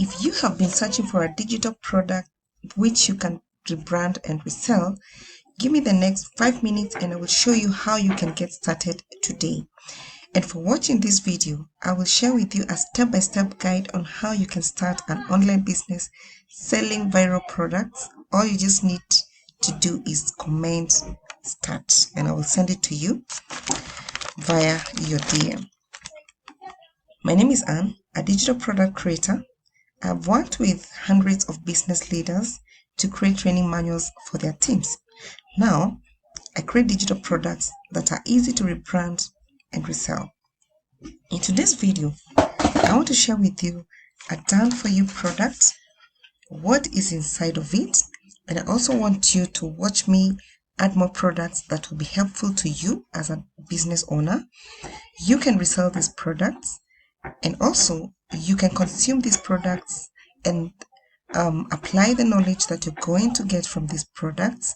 if you have been searching for a digital product which you can rebrand and resell, give me the next 5 minutes and I will show you how you can get started today. And for watching this video, I will share with you a step-by-step guide on how you can start an online business selling viral products. All you just need to do is comment start and I will send it to you via your DM. My name is Anne, a digital product creator. I've worked with hundreds of business leaders to create training manuals for their teams. Now, I create digital products that are easy to rebrand and resell. In today's video, I want to share with you a done-for-you product, what is inside of it, and I also want you to watch me add more products that will be helpful to you as a business owner. You can resell these products, and also you can consume these products and apply the knowledge that you're going to get from these products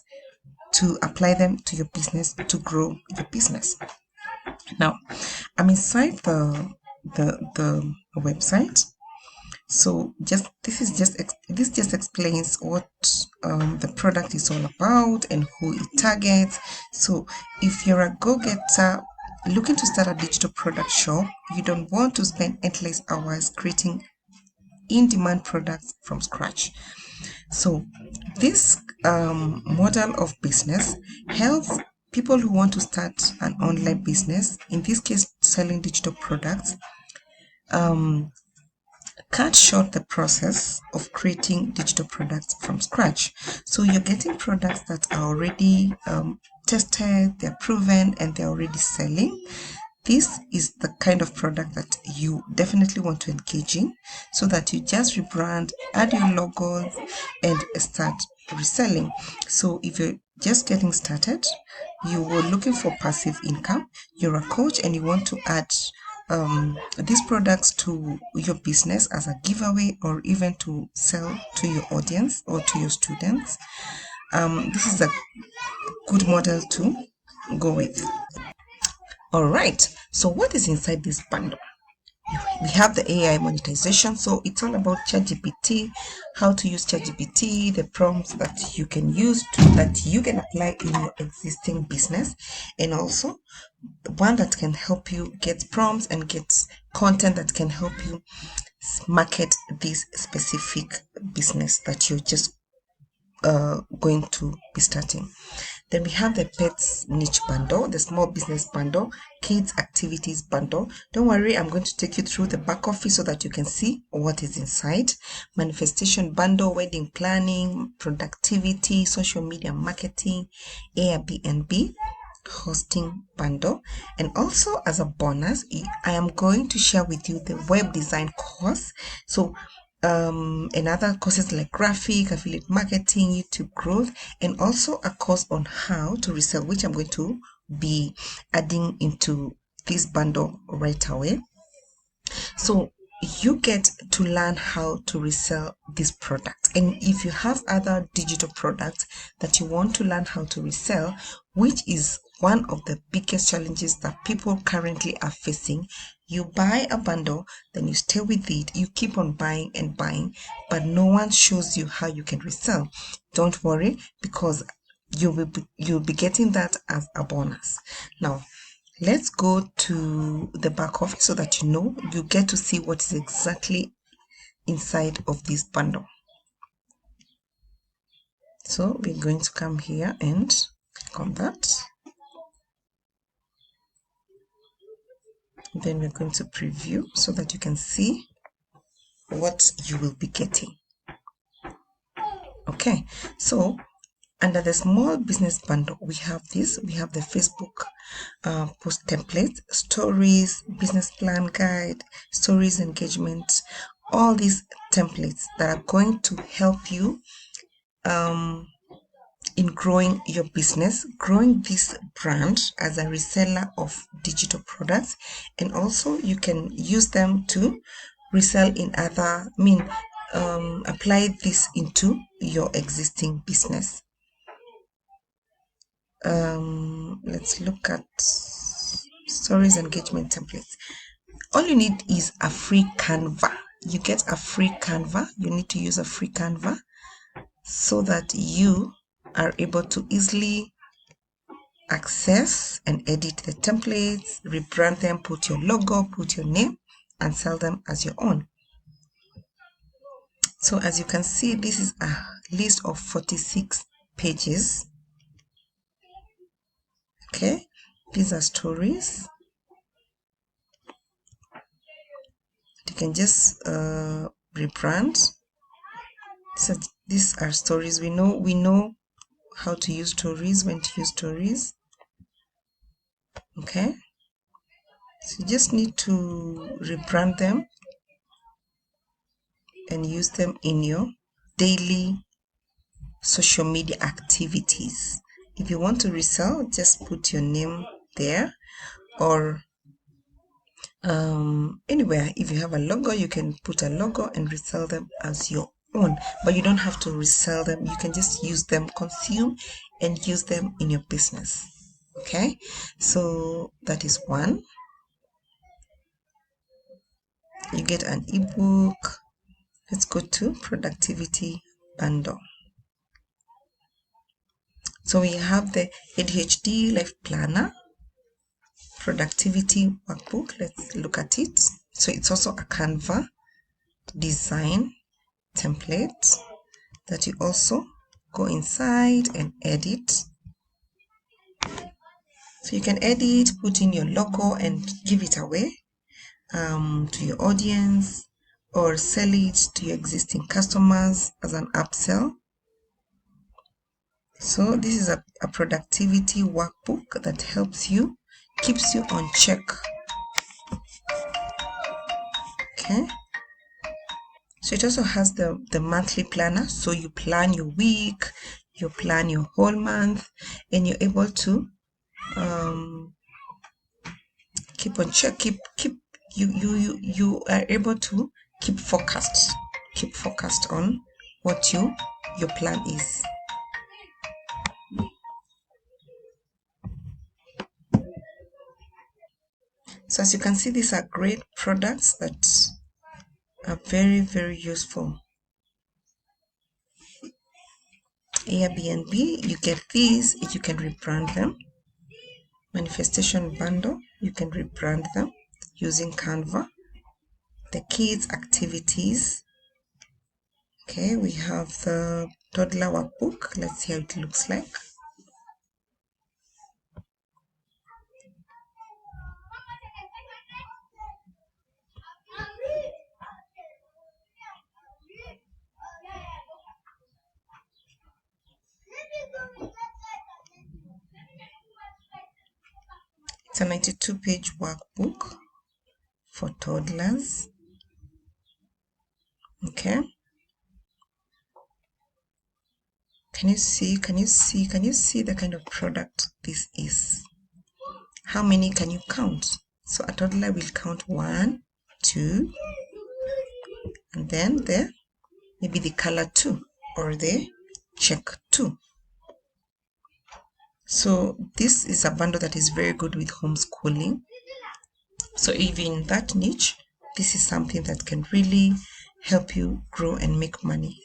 to apply them to your business to grow your business. Now, I'm inside the website. So this just explains what the product is all about and who it targets. So if you're a go-getter looking to start a digital product shop, you don't want to spend endless hours creating in-demand products from scratch. So this model of business helps people who want to start an online business, in this case selling digital products, cut short the process of creating digital products from scratch. So you're getting products that are already tested, they're proven, and they're already selling. This is the kind of product that you definitely want to engage in, so that you just rebrand, add your logos, and start reselling. So if you're just getting started, you were looking for passive income, you're a coach and you want to add these products to your business as a giveaway or even to sell to your audience or to your students, this is a good model to go with. All right, so what is inside this bundle? We have the AI monetization, so it's all about ChatGPT, how to use ChatGPT, the prompts that you can use that you can apply in your existing business, and also one that can help you get prompts and get content that can help you market this specific business that you're just going to be starting. Then we have the pets niche bundle, the small business bundle, kids activities bundle. Don't worry, I'm going to take you through the back office so that you can see what is inside. Manifestation bundle, wedding planning, productivity, social media marketing, Airbnb hosting bundle. And also as a bonus, I am going to share with you the web design course. So and other courses like graphic, affiliate marketing, YouTube growth, and also a course on how to resell, which I'm going to be adding into this bundle right away. So you get to learn how to resell this product. And if you have other digital products that you want to learn how to resell, which is one of the biggest challenges that people currently are facing, you buy a bundle, then you stay with it, you keep on buying and buying, but no one shows you how you can resell. Don't worry, because you'll be getting that as a bonus. Now, let's go to the back office so that you get to see what is exactly inside of this bundle. So we're going to come here and click on that. Then we're going to preview so that you can see what you will be getting. Okay, so under the small business bundle, we have the Facebook post template, stories, business plan guide, stories, engagement, all these templates that are going to help you in growing your business, growing this brand as a reseller of digital products, and also you can use them to resell in other, apply this into your existing business. Let's look at stories engagement templates. All you need is a free Canva. you get a free Canva. You need to use a free Canva so that you are able to easily access and edit the templates, rebrand them, put your logo, put your name, and sell them as your own. So as you can see, this is a list of 46 pages. Okay, these are stories. You can just rebrand. So these are stories. We know how to use stories, when to use stories. Okay, so you just need to rebrand them and use them in your daily social media activities. If you want to resell, just put your name there, or anywhere. If you have a logo, you can put a logo and resell them as your own, but you don't have to resell them. You can just use them, consume and use them in your business. Okay, so that is one. You get an ebook. Let's go to productivity bundle. So we have the ADHD life planner, productivity workbook. Let's look at it. So it's also a Canva design template that you also go inside and edit. So you can edit, put in your logo and give it away to your audience, or sell it to your existing customers as an upsell. So this is a productivity workbook that helps you, keeps you on check. Okay, so it also has the monthly planner, so you plan your week, you plan your whole month, and you're able to keep on check, you are able to keep focused on what your plan is. So as you can see, these are great products that are very, very useful. Airbnb, you get these, you can rebrand them. Manifestation bundle, you can rebrand them using Canva. The kids activities. Okay, we have the toddler workbook. Let's see how it looks like. It's a 92-page workbook for toddlers. Okay. Can you see the kind of product this is? How many can you count? So a toddler will count 1, 2, and then maybe the color 2 or the check 2. So this is a bundle that is very good with homeschooling. So even in that niche, this is something that can really help you grow and make money.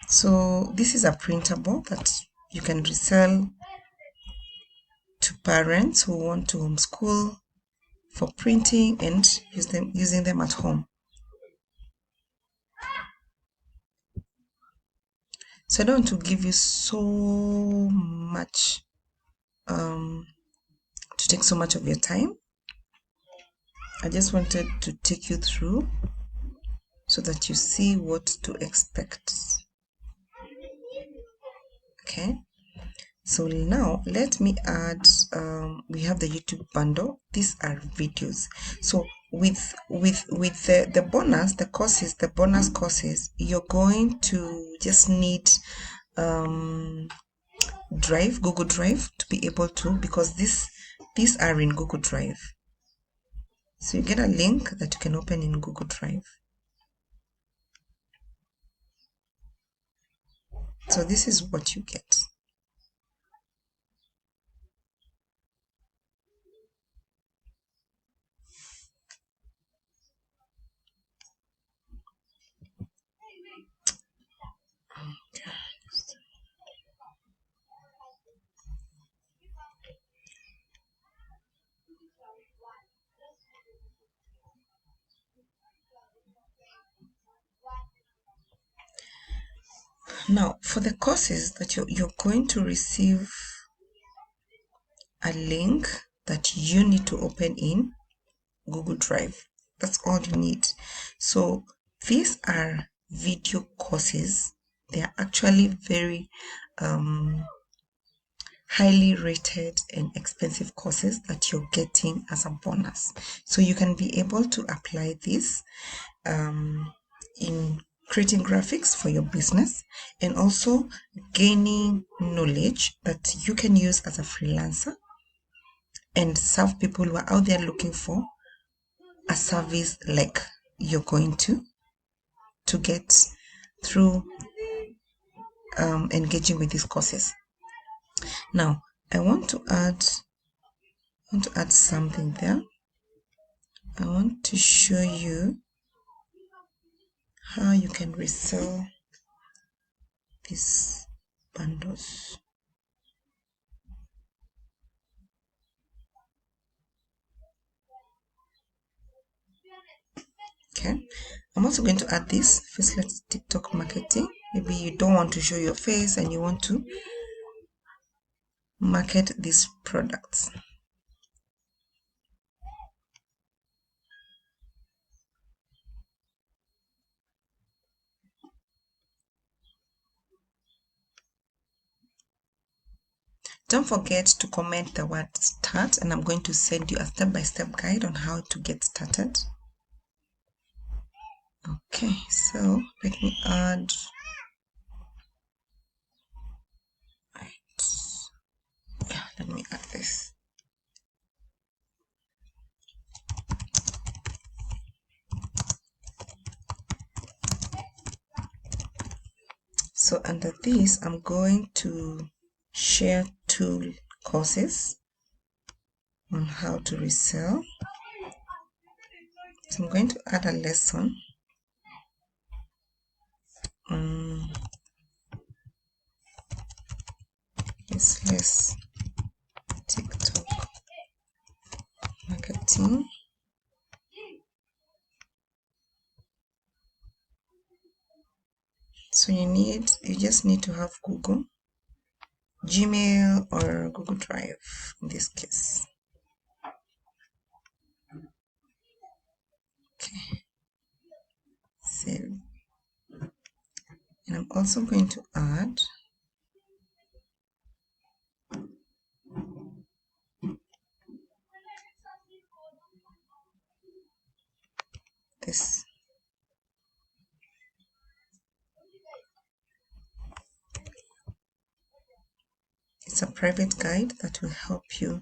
So this is a printable that you can resell to parents who want to homeschool for printing and using them at home. So I don't want to give you so much to take so much of your time. I just wanted to take you through so that you see what to expect. Okay, so now let me add we have the YouTube bundle. These are videos. So with the bonus, the bonus courses, you're going to just need Google Drive to be able to, because these are in Google Drive. So you get a link that you can open in Google Drive. So this is what you get. Now, for the courses that you're going to receive a link that you need to open in Google Drive. That's all you need. So these are video courses. They are actually very highly rated and expensive courses that you're getting as a bonus. So you can be able to apply this in creating graphics for your business and also gaining knowledge that you can use as a freelancer and serve people who are out there looking for a service like you're going to get through engaging with these courses. Now I want to add something there. I want to show you how you can resell these bundles. Okay, I'm also going to add this faceless TikTok marketing. Maybe you don't want to show your face and you want to market these products. Don't forget to comment the word start, and I'm going to send you a step-by-step guide on how to get started. Okay, so let me add. Yeah, let me add this. So under this, I'm going to share 2 courses on how to resell. So I'm going to add a lesson on faceless TikTok marketing. So you just need to have Google, Gmail, or Google Drive in this case. Okay, save. And I'm also going to add this. It's a private guide that will help you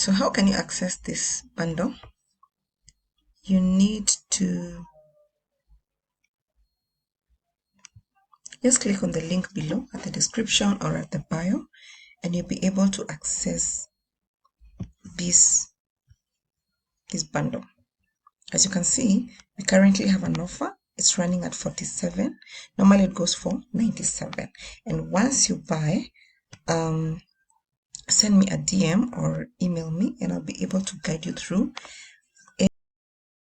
So how can you access this bundle? You need to just click on the link below at the description or at the bio, and you'll be able to access this bundle. As you can see, we currently have an offer. It's running at 47. Normally it goes for 97. And once you buy, send me a DM or email me, and I'll be able to guide you through